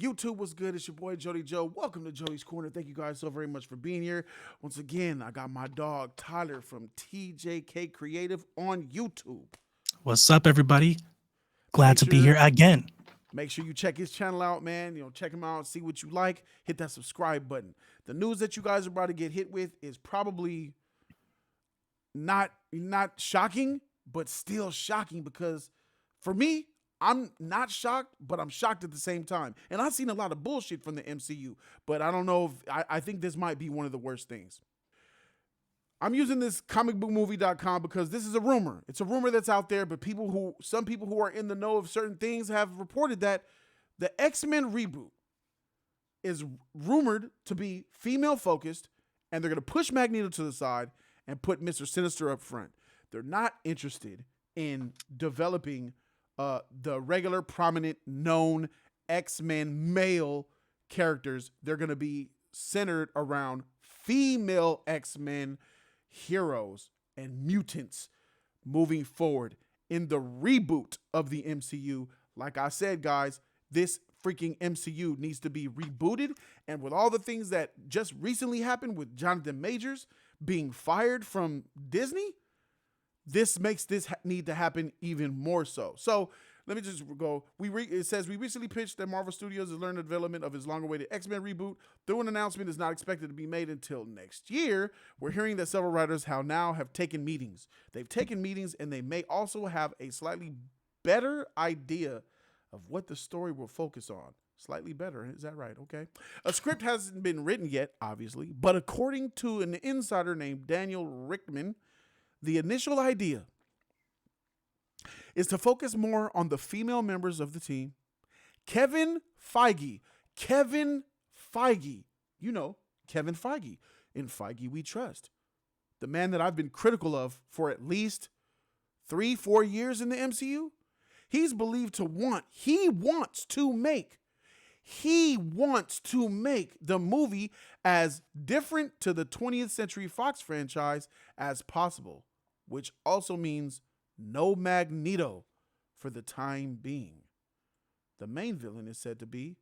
YouTube was good. It's your boy Jody Joe. Welcome to Jody's Corner. Thank you guys so very much for being here. Once again, I got my dog Tyler from TJK Creative on YouTube. What's up, everybody? Glad Make to be here sure again. make sure you check his channel out, man. Check him out, see what you like. Hit that subscribe button. The news that you guys are about to get hit with is probably not shocking, but still shocking because for me, I'm not shocked, but I'm shocked at the same time. And I've seen a lot of bullshit from the MCU, but I don't know if I think this might be one of the worst things. I'm using this comicbookmovie.com because this is a rumor. It's a rumor that's out there, but some people who are in the know of certain things have reported that the X-Men reboot is rumored to be female focused, and they're going to push Magneto to the side and put Mr. Sinister up front. They're not interested in developing the regular, prominent, known X-Men male characters. They're going to be centered around female X-Men heroes and mutants moving forward in the reboot of the MCU. Like I said, guys, this freaking MCU needs to be rebooted. And with all the things that just recently happened with Jonathan Majors being fired from Disney, this makes this need to happen even more so. So let me just go. It says we recently pitched that Marvel Studios has learned the development of its long-awaited X-Men reboot. Though an announcement is not expected to be made until next year, we're hearing that several writers have taken meetings. They've taken meetings, and they may also have a slightly better idea of what the story will focus on. Slightly better, is that right? Okay. A script hasn't been written yet, obviously, but according to an insider named Daniel Rickman, the initial idea is to focus more on the female members of the team. Kevin Feige, you know, Kevin Feige, in Feige we trust. The man that I've been critical of for at least 3-4 years in the MCU. He wants to make the movie as different to the 20th Century Fox franchise as possible, which also means no Magneto for the time being. The main villain is said to be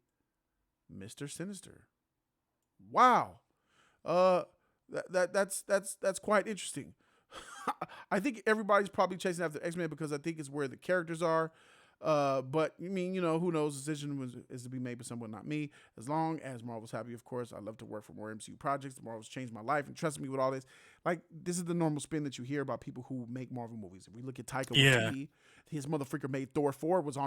Mr. Sinister. Wow. That's quite interesting. I think everybody's probably chasing after X-Men because I think it's where the characters are. But I mean, who knows? The decision is to be made by someone, not me. As long as Marvel's happy, of course. I love to work for more MCU projects. Marvel's changed my life and trusted me with all this. Like, this is the normal spin that you hear about people who make Marvel movies. If we look at Taika Waititi, his motherfucker made Thor 4, was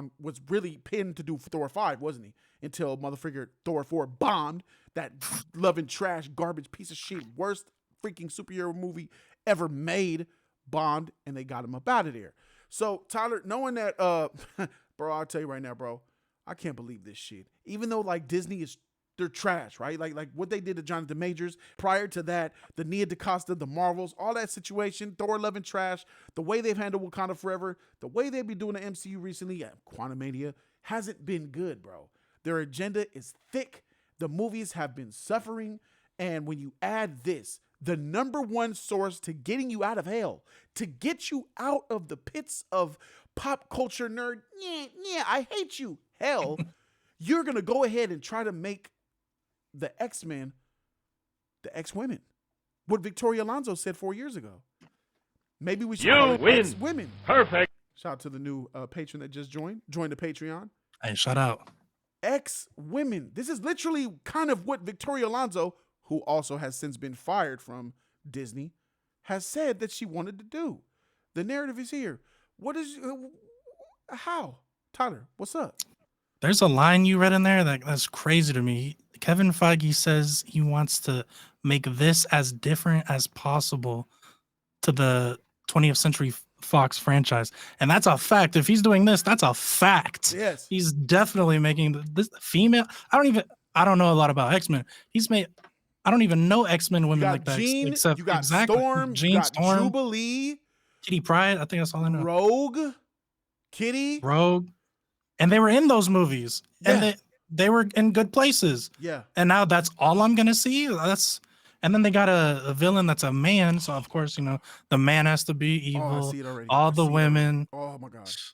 really pinned to do Thor 5, wasn't he? Until motherfucker Thor 4 bombed. That loving trash, garbage, piece of shit, worst freaking superhero movie ever made, bombed, and they got him up out of there. So, Tyler, knowing that, bro, I'll tell you right now, bro, I can't believe this shit. Even though, like, Disney they're trash, right? Like what they did to Jonathan Majors. Prior to that, the Nia DaCosta, the Marvels, all that situation, Thor loving trash, the way they've handled Wakanda Forever, the way they've been doing the MCU recently, Quantumania, hasn't been good, bro. Their agenda is thick. The movies have been suffering. And when you add this, the number one source to getting you out of hell, to get you out of the pits of pop culture nerd, I hate you, hell, you're going to go ahead and try to make the X-Men the X-Women. What Victoria Alonso said 4 years ago. Maybe we should call it X-Women. Perfect. Shout out to the new patron that just joined the Patreon. Hey, shout out. X-Women. This is literally kind of what Victoria Alonso, who also has since been fired from Disney, has said that she wanted to do. The narrative is here. How? Tyler, what's up? There's a line you read in there that's crazy to me. Kevin Feige says he wants to make this as different as possible to the 20th Century Fox franchise. And that's a fact. If he's doing this, that's a fact. Yes. He's definitely making this female. I don't know a lot about X-Men. I don't even know X-Men women like that. You got Storm, you got Jubilee, Kitty Pryde. I think that's all I know. Rogue. And they were in those movies. Yeah. And they were in good places. Yeah. And now that's all I'm gonna see. And then they got a villain that's a man. So of course, the man has to be evil. I see it already. All the women. Oh my gosh.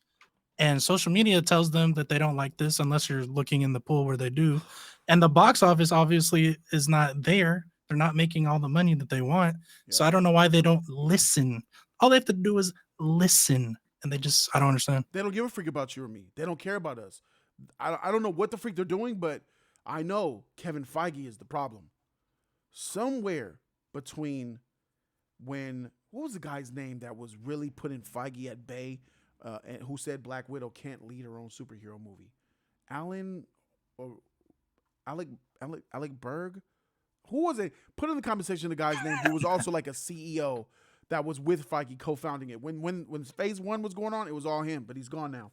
And social media tells them that they don't like this unless you're looking in the pool where they do. And the box office obviously is not there. They're not making all the money that they want. So Yeah. I don't know why they don't listen. All they have to do is listen. And I don't understand. They don't give a freak about you or me. They don't care about us. I don't know what the freak they're doing, but I know Kevin Feige is the problem. Somewhere between what was the guy's name that was really putting Feige at bay, and who said Black Widow can't lead her own superhero movie? Alec Berg? Who was it? Put in the conversation the guy's name who was also like a CEO that was with Feige co-founding it. When phase 1 was going on, it was all him, but he's gone now.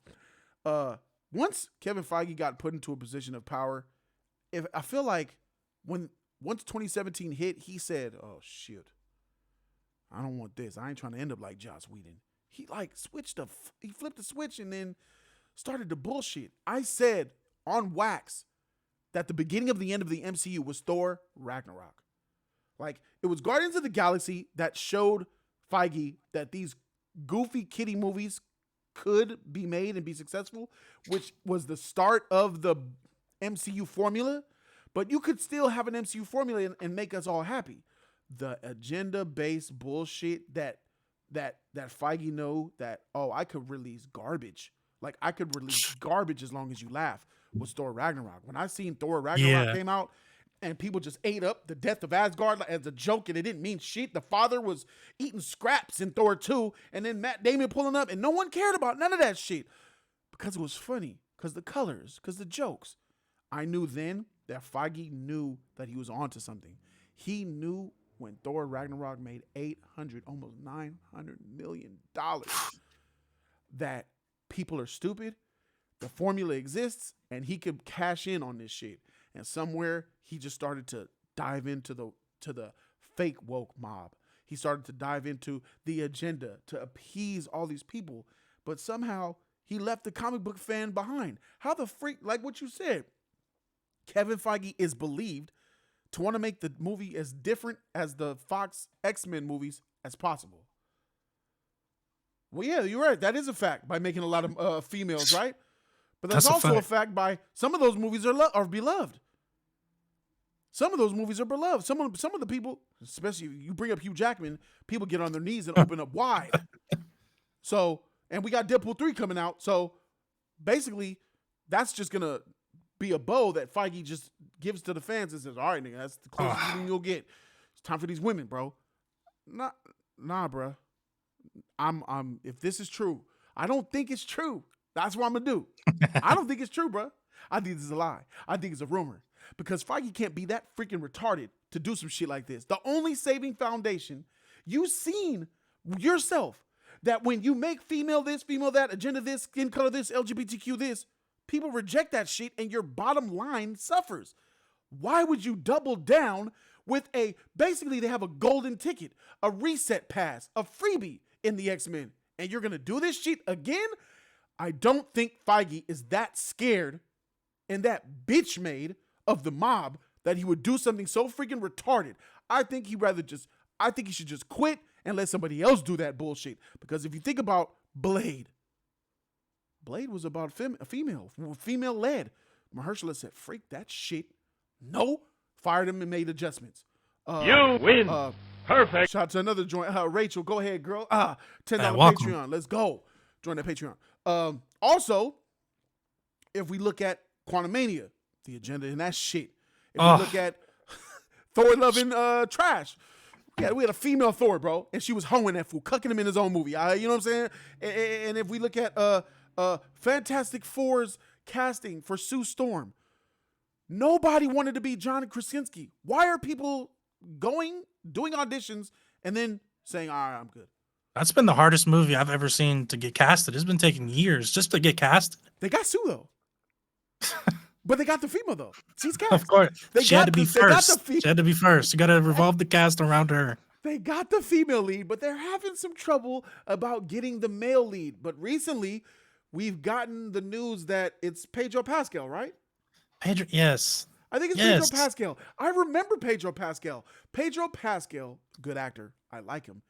Once Kevin Feige got put into a position of power, I feel like once 2017 hit, he said, "Oh shit, I don't want this. I ain't trying to end up like Joss Whedon." He he flipped the switch and then started the bullshit. I said on wax that the beginning of the end of the MCU was Thor Ragnarok. Like, it was Guardians of the Galaxy that showed Feige that these goofy kiddie movies could be made and be successful, which was the start of the MCU formula. But you could still have an MCU formula and make us all happy. The agenda-based bullshit that Feige know that, oh, I could release garbage. Like, I could release garbage as long as you laugh, was Thor Ragnarok. When I seen Thor Ragnarok came out and people just ate up the death of Asgard as a joke and it didn't mean shit. The father was eating scraps in Thor 2 and then Matt Damon pulling up and no one cared about none of that shit because it was funny, because the colors, because the jokes. I knew then that Feige knew that he was onto something. He knew when Thor Ragnarok made almost $900 million that people are stupid, the formula exists, and he could cash in on this shit. And somewhere he just started to dive into the fake woke mob. He started to dive into the agenda to appease all these people, but somehow he left the comic book fan behind. How the freak, like what you said, Kevin Feige is believed to want to make the movie as different as the Fox XMen movies as possible. Well, yeah, you're right. That is a fact by making a lot of females, right? But that's also a fact by some of those movies are beloved. Some of those movies are beloved. Some of the people, especially if you bring up Hugh Jackman, people get on their knees and open up wide. So, and we got Deadpool 3 coming out. So, basically, that's just going to be a bow that Feige just gives to the fans and says, all right, nigga, that's the closest thing you'll get. It's time for these women, bro. Nah, bro. If this is true, I don't think it's true. That's what I'm going to do. I don't think it's true, bro. I think this is a lie. I think it's a rumor. Because Feige can't be that freaking retarded to do some shit like this. The only saving foundation, you've seen yourself that when you make female this, female that, agenda this, skin color this, LGBTQ this, people reject that shit and your bottom line suffers. Why would you double down with basically they have a golden ticket, a reset pass, a freebie in the X-Men, and you're going to do this shit again? I don't think Feige is that scared and that bitch made of the mob that he would do something so freaking retarded. I think he should just quit and let somebody else do that bullshit. Because if you think about Blade was about female led. Mahershala said, freak that shit. No. Fired him and made adjustments. You win. Perfect. Shout out to another joint. Rachel, go ahead, girl. $10 Patreon. Let's go. Join that Patreon. Also, if we look at Quantumania, the agenda in that shit. If we look at Thor loving trash. Yeah, we had a female Thor, bro, and she was hoeing that fool, cucking him in his own movie. You know what I'm saying? And if we look at Fantastic Four's casting for Sue Storm, nobody wanted to be John Krasinski. Why are people doing auditions, and then saying, all right, I'm good? That's been the hardest movie I've ever seen to get casted. It's been taking years just to get casted. They got Sue, though. But they got the female, though. She's cast. Of course. She had to be first. She had to be first. You got to revolve the cast around her. They got the female lead, but they're having some trouble about getting the male lead. But recently, we've gotten the news that it's Pedro Pascal, right? Pedro, yes. I think it's Pedro Pascal. I remember Pedro Pascal. Pedro Pascal, good actor. I like him.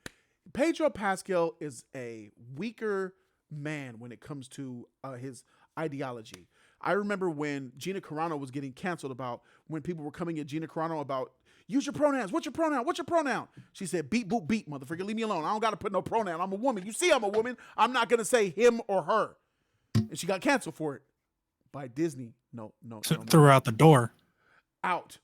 Pedro Pascal is a weaker man when it comes to his ideology. I remember when Gina Carano was getting canceled about when people were coming at Gina Carano about use your pronouns. What's your pronoun? What's your pronoun? She said, beat, boop, beat, motherfucker. Leave me alone. I don't got to put no pronoun. I'm a woman. You see I'm a woman. I'm not going to say him or her. And she got canceled for it by Disney. No. Threw her out the door. Out.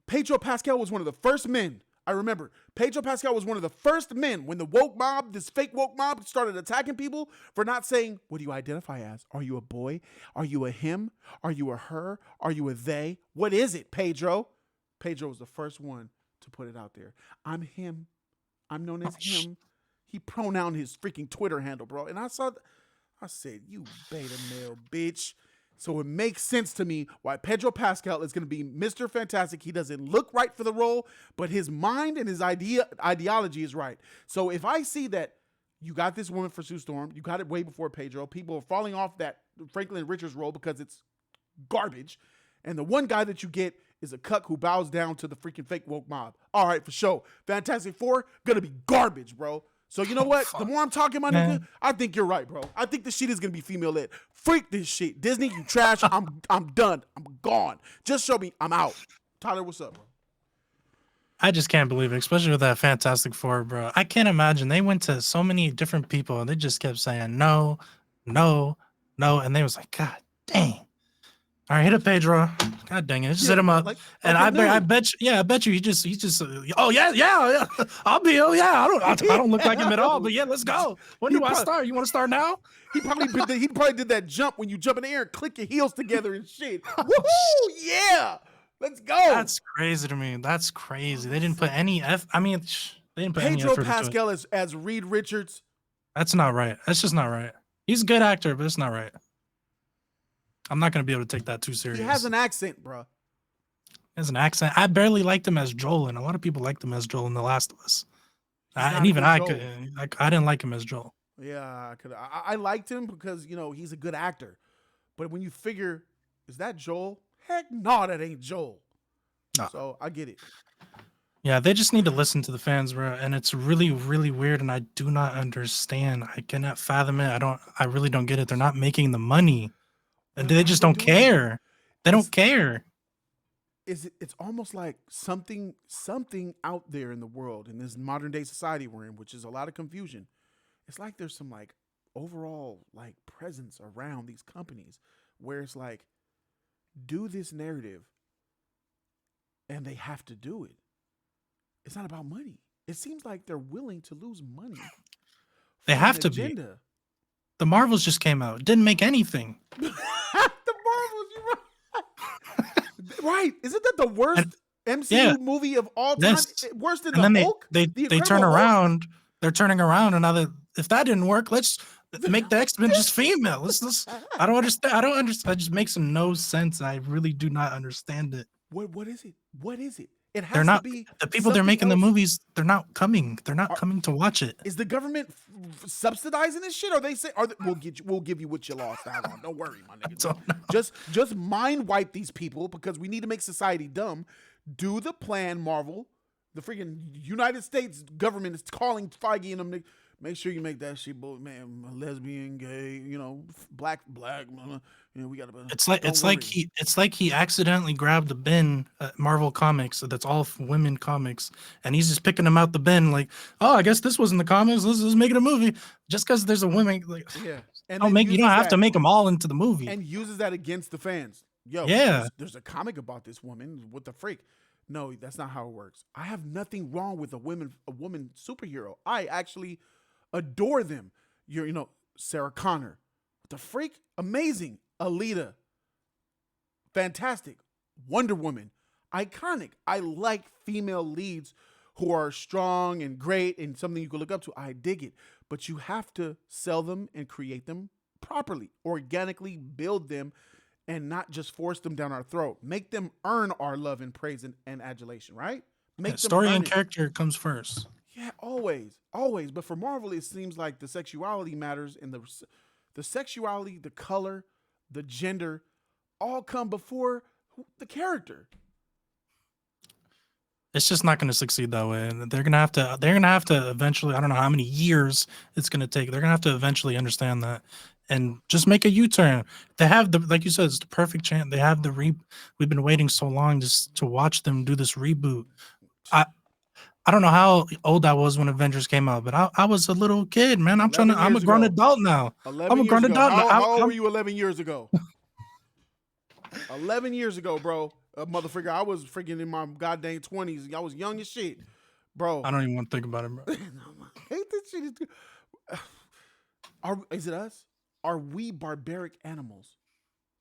Pedro Pascal was one of the first men. I remember Pedro Pascal was one of the first men when the woke mob, this fake woke mob, started attacking people for not saying, what do you identify as? Are you a boy? Are you a him? Are you a her? Are you a they? What is it, Pedro? Pedro was the first one to put it out there. I'm him. I'm known as him. He pronouned his freaking Twitter handle, bro. And I said, you beta male bitch. So it makes sense to me why Pedro Pascal is going to be Mr. Fantastic. He doesn't look right for the role, but his mind and his ideology is right. So if I see that you got this woman for Sue Storm, you got it way before Pedro, people are falling off that Franklin Richards role because it's garbage, and the one guy that you get is a cuck who bows down to the freaking fake woke mob. All right, for sure. Fantastic Four, going to be garbage, bro. So you know what? The more I'm talking about nigga, I think you're right, bro. I think this shit is gonna be female led. Freak this shit. Disney, you trash. I'm done. I'm gone. Just show me. I'm out. Tyler, what's up, bro? I just can't believe it, especially with that Fantastic Four, bro. I can't imagine. They went to so many different people and they just kept saying no, and they was like, God dang. All right, hit up Pedro. God dang it, just hit him up. And I bet you he just oh yeah. I'll be I don't look like him at all, but yeah, let's go. When do I start? You want to start now? He probably did that jump when you jump in the air and click your heels together and shit. Woohoo! Yeah, let's go. That's crazy to me. That's crazy. They didn't put any they didn't put any effort Pedro Pascal as Reed Richards. That's not right. That's just not right. He's a good actor, but it's not right. I'm not going to be able to take that too serious. He has an accent, bro. He has an accent. I barely liked him as Joel, and a lot of people liked him as Joel in The Last of Us. And even I didn't like him as Joel. Yeah, I liked him because, you know, he's a good actor. But when you figure, is that Joel? Heck no, that ain't Joel. No. So I get it. Yeah, they just need to listen to the fans, bro. And it's really, really weird, and I do not understand. I cannot fathom it. I really don't get it. They're not making the money. And they just don't care. They don't care. It's almost like something out there in the world, in this modern day society we're in, which is a lot of confusion. It's like there's some like overall like presence around these companies where it's like, do this narrative and they have to do it. It's not about money. It seems like they're willing to lose money. They have to be. The Marvels just came out. Didn't make anything. The Marvels, you're right. Right. Isn't that the worst MCU movie of all time? Yes. Worse than and the then Hulk? They turn around. They're turning around, and now if that didn't work, let's make the X-Men just female. Let's I don't understand. It just makes no sense. I really do not understand it. What is it? What is it? It has they're not, to be the people they're making the movies. They're not coming. They're not coming to watch it. Is the government subsidizing this shit, or they say, we'll give you what you lost out on? Don't worry, my nigga. Just mind wipe these people because we need to make society dumb. Do the plan, Marvel. The freaking United States government is calling Feige and them. Make sure you make that shit, man. Lesbian, gay, you know, black. You know, we gotta. It's like he accidentally grabbed the bin at Marvel Comics that's all women comics, and he's just picking them out the bin like, oh, I guess this wasn't the comics. Let's make it a movie just because there's a woman. Like, yeah, and you don't have to make them all into the movie. And uses that against the fans. Yo, yeah, there's a comic about this woman. What the freak? No, that's not how it works. I have nothing wrong with a woman superhero. I actually adore them. You know, Sarah Connor, the freak, amazing. Alita, fantastic. Wonder Woman, iconic. I like female leads who are strong and great and something you can look up to. I dig it. But you have to sell them and create them properly, organically build them, and not just force them down our throat. Make them earn our love and praise and adulation, right? Story and character comes first. Yeah, always. But for Marvel, it seems like the sexuality matters, and the sexuality, the color, the gender, all come before the character. It's just not going to succeed that way, and they're gonna have to. They're gonna have to eventually. I don't know how many years it's going to take. They're gonna have to eventually understand that, and just make a U-turn. They have the, like you said, it's the perfect chance. They have the We've been waiting so long just to watch them do this reboot. I I don't know how old I was when Avengers came out, but I was a little kid, man. I'm 11 a years grown ago. adult now. I'm 11 a years grown ago. adult now. How old were you 11 years ago? 11 years ago, bro. Motherfucker, I was freaking in my goddamn 20s. I was young as shit. Bro. I don't even want to think about it, bro. I hate this shit. Is it us? Are we barbaric animals?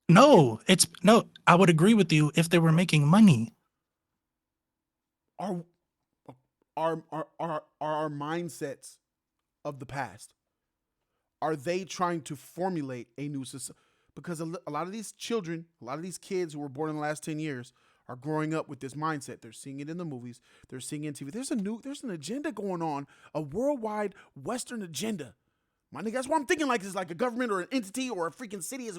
No, it's no. I would agree with you if they were making money. Are our mindsets of the past, are they trying to formulate a new society? Because a lot of these children, a lot of these kids who were born in the last 10 years are growing up with this mindset. They're seeing it in the movies. They're seeing it in TV. There's an agenda going on, a worldwide Western agenda. My nigga, that's why I'm thinking like it's like a government or an entity or a freaking city is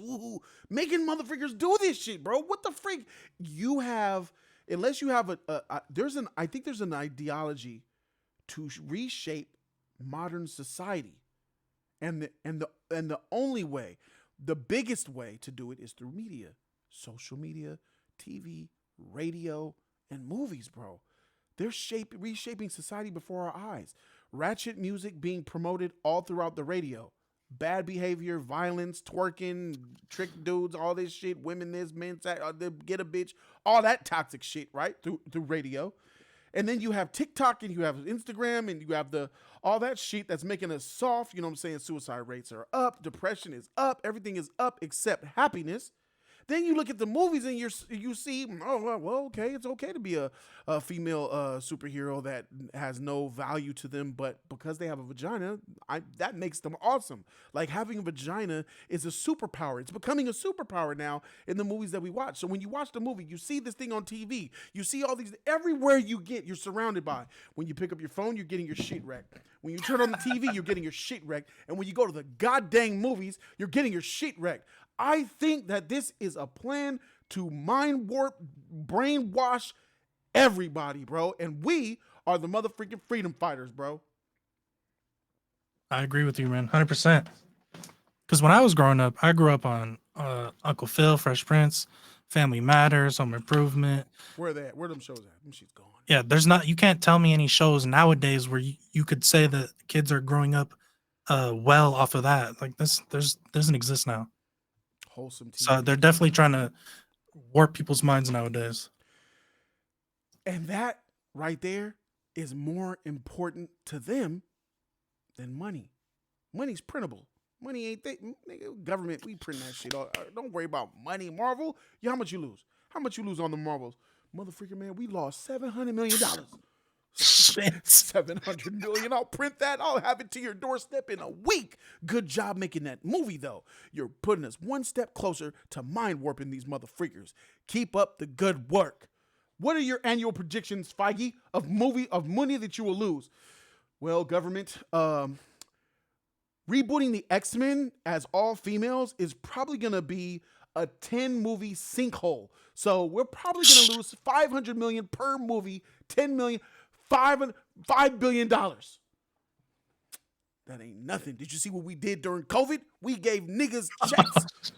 making motherfuckers do this shit, bro. What the freak? You have, unless you have I think there's an ideology to reshape modern society. And the only way, the biggest way to do it is through media, social media, TV, radio, and movies, bro. They're reshaping society before our eyes. Ratchet music being promoted all throughout the radio. Bad behavior, violence, twerking, trick dudes, all this shit, women this, men that, get a bitch, all that toxic shit, right? Through radio. And then you have TikTok and you have Instagram and you have all that shit that's making us soft. You know what I'm saying? Suicide rates are up. Depression is up. Everything is up except happiness. Then you look at the movies and you see, oh, well, okay, it's okay to be a female superhero that has no value to them, but because they have a vagina, that makes them awesome. Like having a vagina is a superpower. It's becoming a superpower now in the movies that we watch. So when you watch the movie, you see this thing on TV. You see all these, everywhere you get, you're surrounded by. When you pick up your phone, you're getting your shit wrecked. When you turn on the TV, you're getting your shit wrecked. And when you go to the goddamn movies, you're getting your shit wrecked. I think that this is a plan to mind warp, brainwash everybody, bro. And we are the motherfucking freedom fighters, bro. I agree with you, man. 100%. Because when I was growing up, I grew up on Uncle Phil, Fresh Prince, Family Matters, Home Improvement. Where are they at? Where them shows at? Them shit's gone. Yeah, you can't tell me any shows nowadays where you could say that kids are growing up well off of that. Like this doesn't exist now. Wholesome TV. So they're definitely trying to warp people's minds nowadays. And that right there is more important to them than money. Money's printable. Money ain't government, we print that shit. Don't worry about money. Marvel, how much you lose? How much you lose on the Marvels? Motherfucker, man, we lost $700 million. Shit. 700 million. I'll print that. I'll have it to your doorstep in a week. Good job making that movie, though. You're putting us one step closer to mind warping these motherfuckers. Keep up the good work. What are your annual predictions, Feige, of money that you will lose? Well, government, rebooting the XMen as all females is probably going to be a 10-movie sinkhole. So we're probably going to lose 500 million per movie, 10 million. $5 billion. That ain't nothing. Did you see what we did during COVID? We gave niggas checks.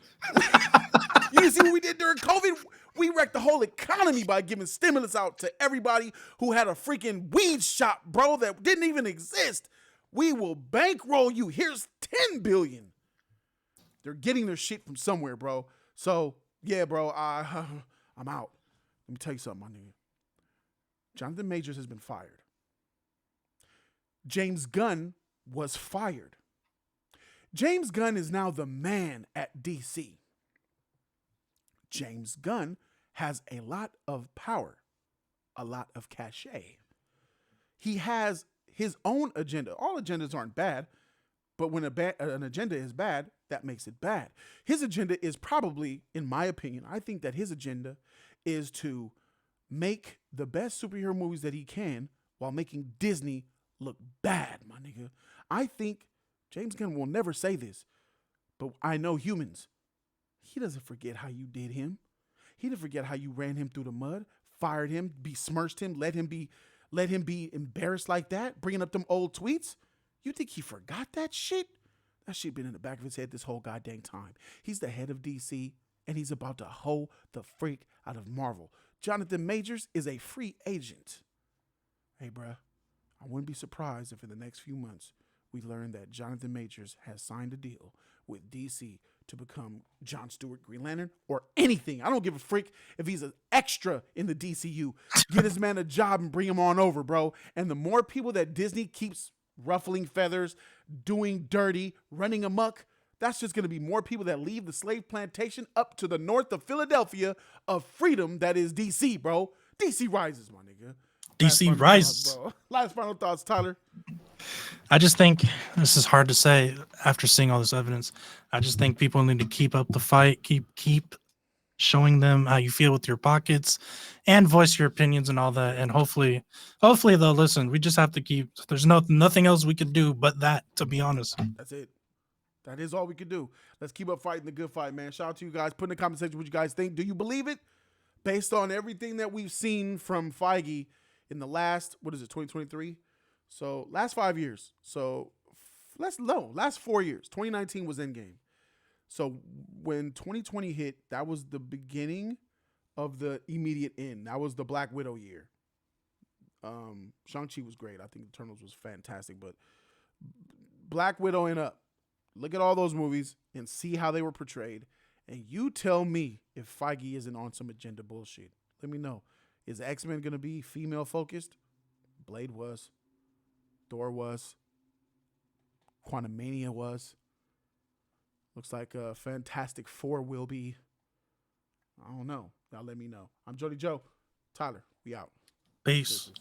You didn't see what we did during COVID? We wrecked the whole economy by giving stimulus out to everybody who had a freaking weed shop, bro, that didn't even exist. We will bankroll you. Here's $10 billion. They're getting their shit from somewhere, bro. So, yeah, bro, I'm out. Let me tell you something, my nigga. Jonathan Majors has been fired. James Gunn was fired. James Gunn is now the man at DC. James Gunn has a lot of power, a lot of cachet. He has his own agenda. All agendas aren't bad, but when an agenda is bad, that makes it bad. His agenda is probably, in my opinion, I think that his agenda is to make the best superhero movies that he can while making Disney look bad, my nigga. I think James Gunn will never say this, but I know humans. He doesn't forget how you did him. He didn't forget how you ran him through the mud. fired him, besmirched him, let him be embarrassed like that, bringing up them old tweets. You think he forgot that shit? That shit been in the back of his head this whole goddamn time. He's the head of DC, and he's about to hoe the freak out of Marvel. Jonathan Majors is a free agent. Hey, bruh, I wouldn't be surprised if in the next few months we learn that Jonathan Majors has signed a deal with DC to become John Stewart Green Lantern or anything. I don't give a freak if he's an extra in the DCU. Get this man a job and bring him on over, bro. And the more people that Disney keeps ruffling feathers, doing dirty, running amok, that's just going to be more people that leave the slave plantation up to the north of Philadelphia of freedom that is DC, bro. DC rises, my nigga. DC rises. Last final thoughts, Tyler. I just think this is hard to say after seeing all this evidence. I just think people need to keep up the fight, keep showing them how you feel with your pockets, and voice your opinions and all that. And hopefully they'll listen. We just have to keep. There's nothing else we can do but that. To be honest, that's it. That is all we can do. Let's keep up fighting the good fight, man. Shout out to you guys. Put in the comment section what you guys think. Do you believe it? Based on everything that we've seen from Feige in the last, 2023? So last 5 years. So last 4 years. 2019 was Endgame. So when 2020 hit, that was the beginning of the immediate end. That was the Black Widow year. Shang-Chi was great. I think Eternals was fantastic. But Black Widow and up. Look at all those movies and see how they were portrayed. And you tell me if Feige isn't on some agenda bullshit. Let me know. Is X-Men going to be female focused? Blade was. Thor was. Quantumania was. Looks like Fantastic Four will be. I don't know. Y'all let me know. I'm Jody Joe. Tyler, we out. Peace.